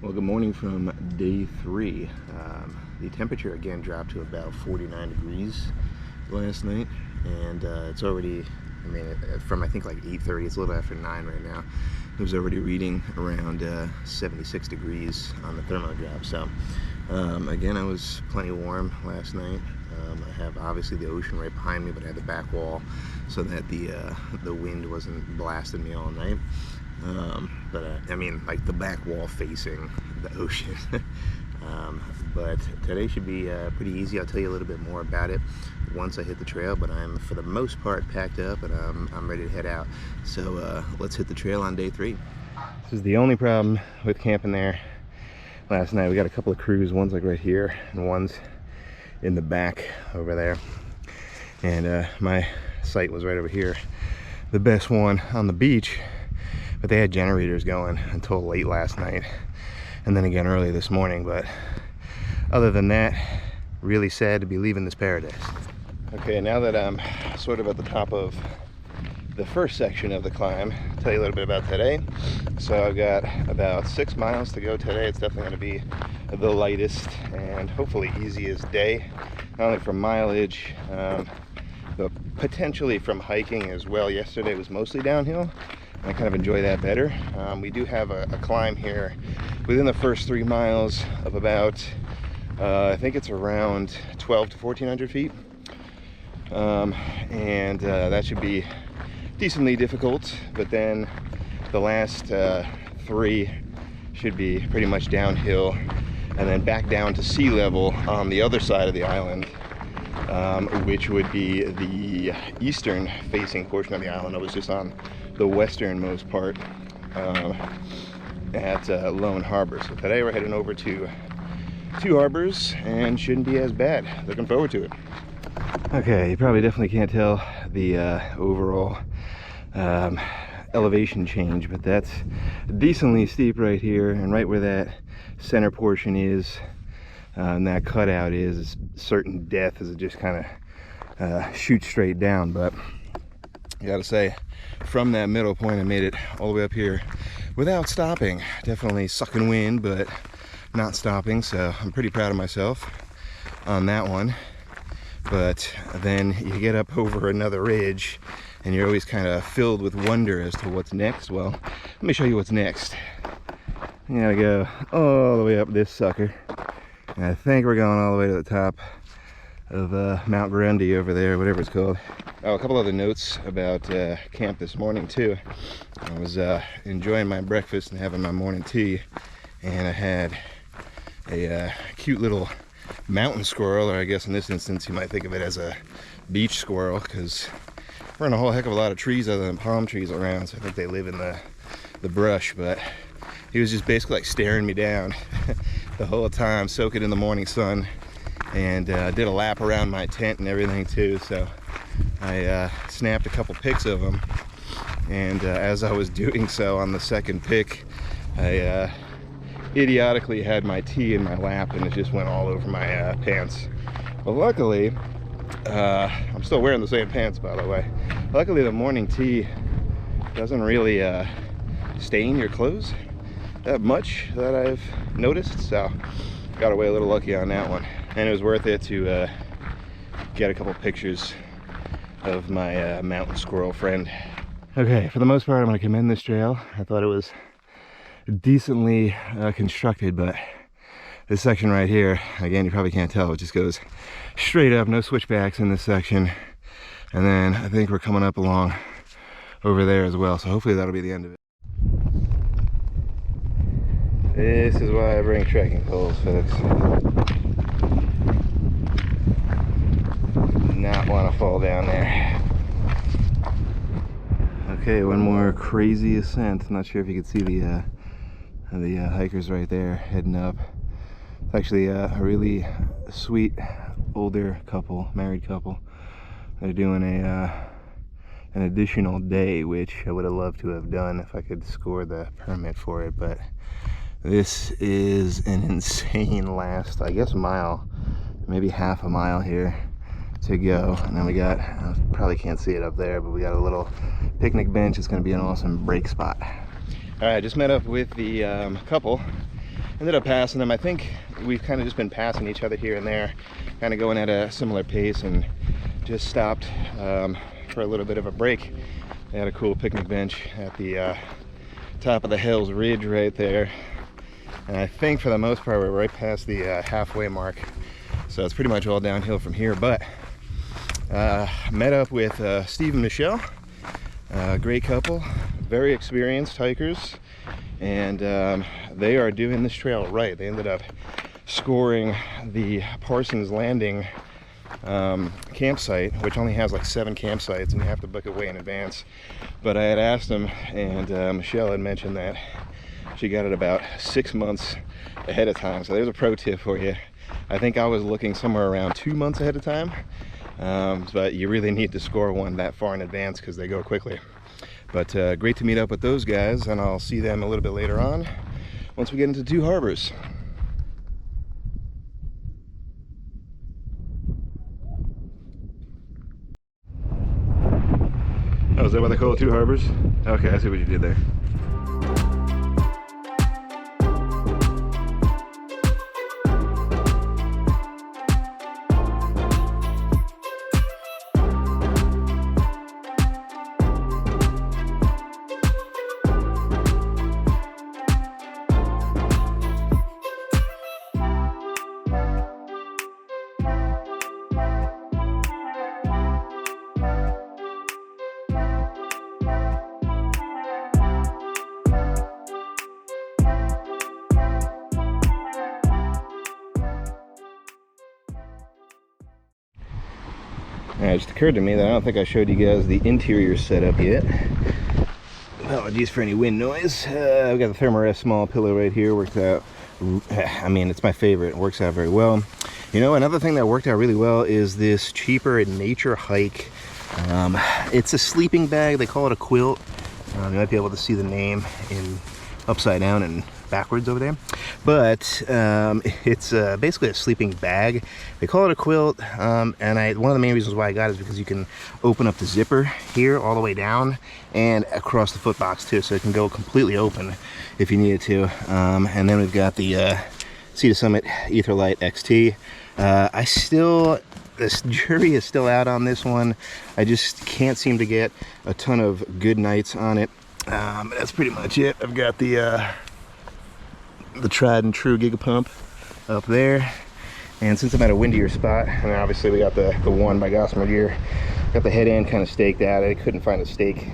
Well, good morning from day 3. The temperature again dropped to about 49 degrees last night, and it's already, from I think like 8:30, it's a little after 9 right now. It was already reading around 76 degrees on the thermal drop. So again, I was plenty warm last night. I have obviously the ocean right behind me, but I had the back wall so that the wind wasn't blasting me all night. Like the back wall facing the ocean. But today should be pretty easy. I'll tell you a little bit more about it once I hit the trail, but I'm for the most part packed up and I'm ready to head out. So let's hit the trail on day 3. This is the only problem with camping there last night. We got a couple of crews, one's like right here and one's in the back over there, and my site was right over here, the best one on the beach. But they had generators going until late last night, and then again early this morning. But other than that, really sad to be leaving this paradise. Okay, now that I'm sort of at the top of the first section of the climb, I'll tell you a little bit about today. So I've got about 6 miles to go today. It's definitely going to be the lightest and hopefully easiest day, not only from mileage, but potentially from hiking as well. Yesterday was mostly downhill. I kind of enjoy that better. We do have a climb here within the first 3 miles of about, I think it's around 12 to 1400 feet. That should be decently difficult, but then the last 3 should be pretty much downhill and then back down to sea level on the other side of the island, which would be the eastern facing portion of the island. I was just on the westernmost part at Lone Harbor. So today we're heading over to 2 harbors and shouldn't be as bad. Looking forward to it. Okay, you probably definitely can't tell the overall elevation change, but that's decently steep right here, and right where that center portion is and that cutout is certain death as it just kind of shoots straight down. But I gotta say, from that middle point I made it all the way up here without stopping. Definitely sucking wind, but not stopping, so I'm pretty proud of myself on that one. But then you get up over another ridge and you're always kind of filled with wonder as to what's next. Well, let me show you what's next. You gotta go all the way up this sucker, and I think we're going all the way to the top of Mount Grundy over there, whatever it's called. Oh, a couple other notes about camp this morning too. I was enjoying my breakfast and having my morning tea, and I had a cute little mountain squirrel, or I guess in this instance you might think of it as a beach squirrel, because we're in a whole heck of a lot of trees other than palm trees around, so I think they live in the brush. But he was just basically like staring me down the whole time, soaking in the morning sun, and did a lap around my tent and everything too. So I snapped a couple pics of him, and as I was doing so on the second pic, I idiotically had my tea in my lap and it just went all over my pants. But luckily, I'm still wearing the same pants, by the way. Luckily the morning tea doesn't really stain your clothes that much that I've noticed, so got away a little lucky on that one. And it was worth it to get a couple pictures of my mountain squirrel friend. Okay, for the most part I'm going to commend this trail. I thought it was decently constructed, but this section right here, again, you probably can't tell, it just goes straight up, no switchbacks in this section. And then I think we're coming up along over there as well, so hopefully that'll be the end of it. This is why I bring trekking poles, folks. Not want to fall down there. Okay, one more crazy ascent. Not sure if you can see the hikers right there heading up. It's actually a really sweet older couple, married couple. They're doing an additional day, which I would have loved to have done if I could score the permit for it. But this is an insane last, I guess, mile, maybe half a mile here to go. And then we got, I probably can't see it up there, but we got a little picnic bench. It's going to be an awesome break spot. All right, just met up with the couple, ended up passing them. I think we've kind of just been passing each other here and there, kind of going at a similar pace, and just stopped for a little bit of a break. They had a cool picnic bench at the top of the Hells Ridge right there. And I think for the most part we're right past the halfway mark. So it's pretty much all downhill from here. But met up with Steve and Michelle, great couple, very experienced hikers, and they are doing this trail right. They ended up scoring the Parsons Landing campsite, which only has like 7 campsites, and you have to book it way in advance. But I had asked them, and Michelle had mentioned that she got it about 6 months ahead of time. So there's a pro tip for you. I think I was looking somewhere around 2 months ahead of time, but you really need to score one that far in advance because they go quickly. But great to meet up with those guys, and I'll see them a little bit later on once we get into Two Harbors. Oh, is that what they call it, Two Harbors? Okay, I see what you did there. It just occurred to me that I don't think I showed you guys the interior setup yet. Apologies for any wind noise. I've got the Thermarest small pillow right here. Works out, I mean, it's my favorite. It works out very well. You know, another thing that worked out really well is this Cheaper Nature Hike. It's a sleeping bag. They call it a quilt. You might be able to see the name in upside down and backwards over there, but it's basically a sleeping bag. They call it a quilt, and one of the main reasons why I got it is because you can open up the zipper here all the way down and across the foot box too, so it can go completely open if you needed to. And then we've got the Sea to Summit Etherlite XT. This jury is still out on this one. I just can't seem to get a ton of good nights on it. But that's pretty much it. I've got the tried and true Gigapump up there, and since I'm at a windier spot, and obviously we got the one by Gossamer Gear, got the head end kind of staked out. I couldn't find a stake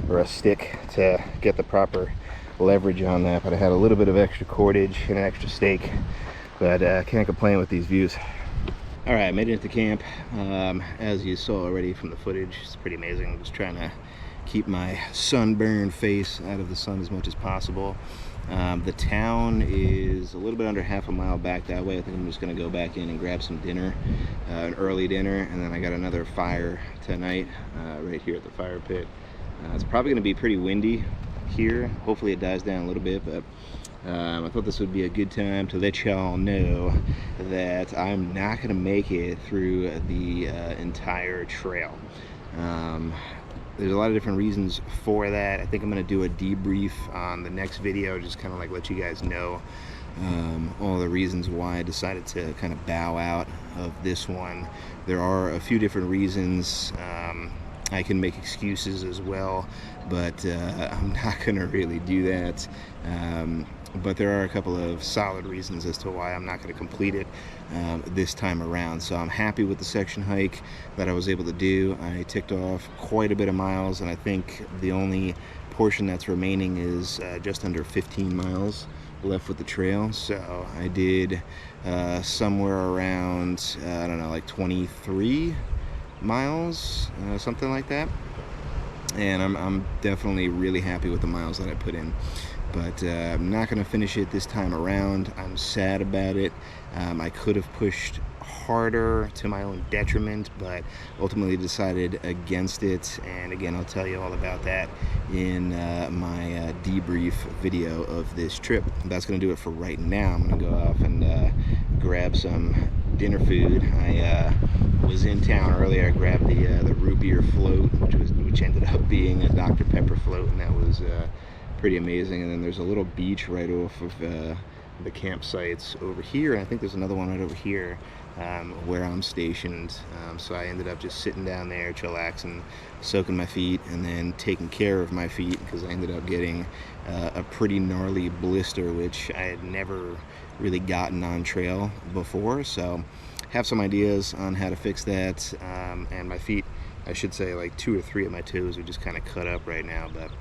or a stick to get the proper leverage on that, but I had a little bit of extra cordage and an extra stake, but can't complain with these views. All right, made it into camp. As you saw already from the footage, it's pretty amazing. I'm just trying to keep my sunburned face out of the sun as much as possible. The town is a little bit under half a mile back that way. I think I'm just going to go back in and grab some dinner, an early dinner, and then I got another fire tonight right here at the fire pit. It's probably going to be pretty windy here. Hopefully it dies down a little bit, but I thought this would be a good time to let y'all know that I'm not going to make it through the entire trail. There's a lot of different reasons for that. I think I'm going to do a debrief on the next video, just kind of like let you guys know all the reasons why I decided to kind of bow out of this one. There are a few different reasons. I can make excuses as well, but I'm not going to really do that. But there are a couple of solid reasons as to why I'm not going to complete it this time around. So I'm happy with the section hike that I was able to do. I ticked off quite a bit of miles, and I think the only portion that's remaining is just under 15 miles left with the trail. So I did somewhere around, I don't know, like 23 miles, something like that. And I'm definitely really happy with the miles that I put in. But I'm not going to finish it this time around. I'm sad about it. I could have pushed harder to my own detriment, but ultimately decided against it. And again, I'll tell you all about that in my debrief video of this trip. That's going to do it for right now. I'm going to go off and grab some dinner food. I was in town earlier. I grabbed the root beer float, which ended up being a Dr. Pepper float, and that was pretty amazing. And then there's a little beach right off of the campsites over here, and I think there's another one right over here where I'm stationed. So I ended up just sitting down there, chillaxing, soaking my feet, and then taking care of my feet because I ended up getting a pretty gnarly blister, which I had never really gotten on trail before. So have some ideas on how to fix that, and my feet, I should say, like 2 or 3 of my toes are just kind of cut up right now, but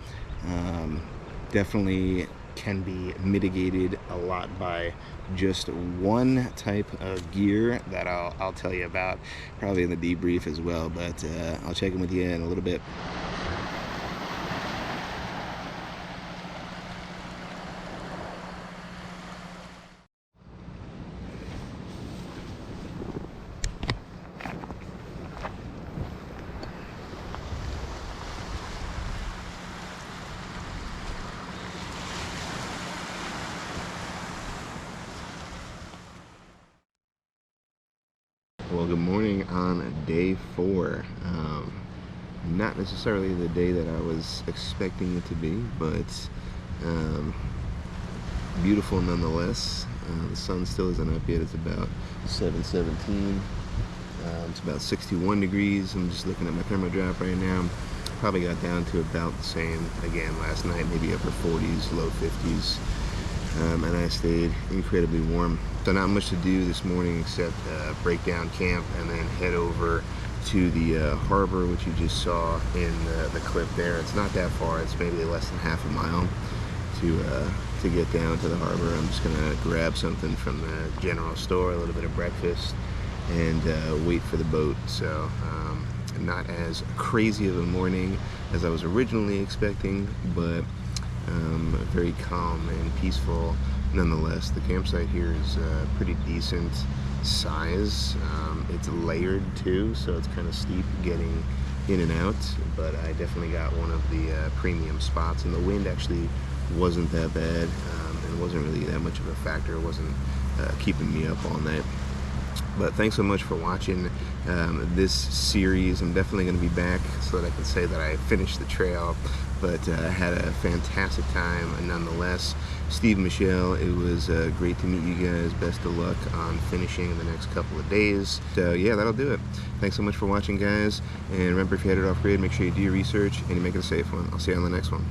definitely can be mitigated a lot by just one type of gear that I'll tell you about probably in the debrief as well, but I'll check in with you in a little bit. Well, good morning on day 4. Not necessarily the day that I was expecting it to be, but beautiful nonetheless. The sun still isn't up yet. It's about 7:17. It's about 61 degrees. I'm just looking at my thermal drop right now. Probably got down to about the same again last night, maybe upper 40s, low 50s. And I stayed incredibly warm. So not much to do this morning except break down camp and then head over to the harbor, which you just saw in the clip there. It's not that far. It's maybe less than half a mile to get down to the harbor. I'm just gonna grab something from the general store, a little bit of breakfast, and wait for the boat. So not as crazy of a morning as I was originally expecting, but very calm and peaceful nonetheless. The campsite here is pretty decent size. It's layered too, so it's kind of steep getting in and out, but I definitely got one of the premium spots, and the wind actually wasn't that bad, and wasn't really that much of a factor. It wasn't keeping me up all night. But thanks so much for watching this series. I'm definitely going to be back so that I can say that I finished the trail, but I had a fantastic time nonetheless. Steve, Michelle, it was great to meet you guys. Best of luck on finishing in the next couple of days. So yeah, that'll do it. Thanks so much for watching, guys. And remember, if you headed off grid, make sure you do your research and you make it a safe one. I'll see you on the next one.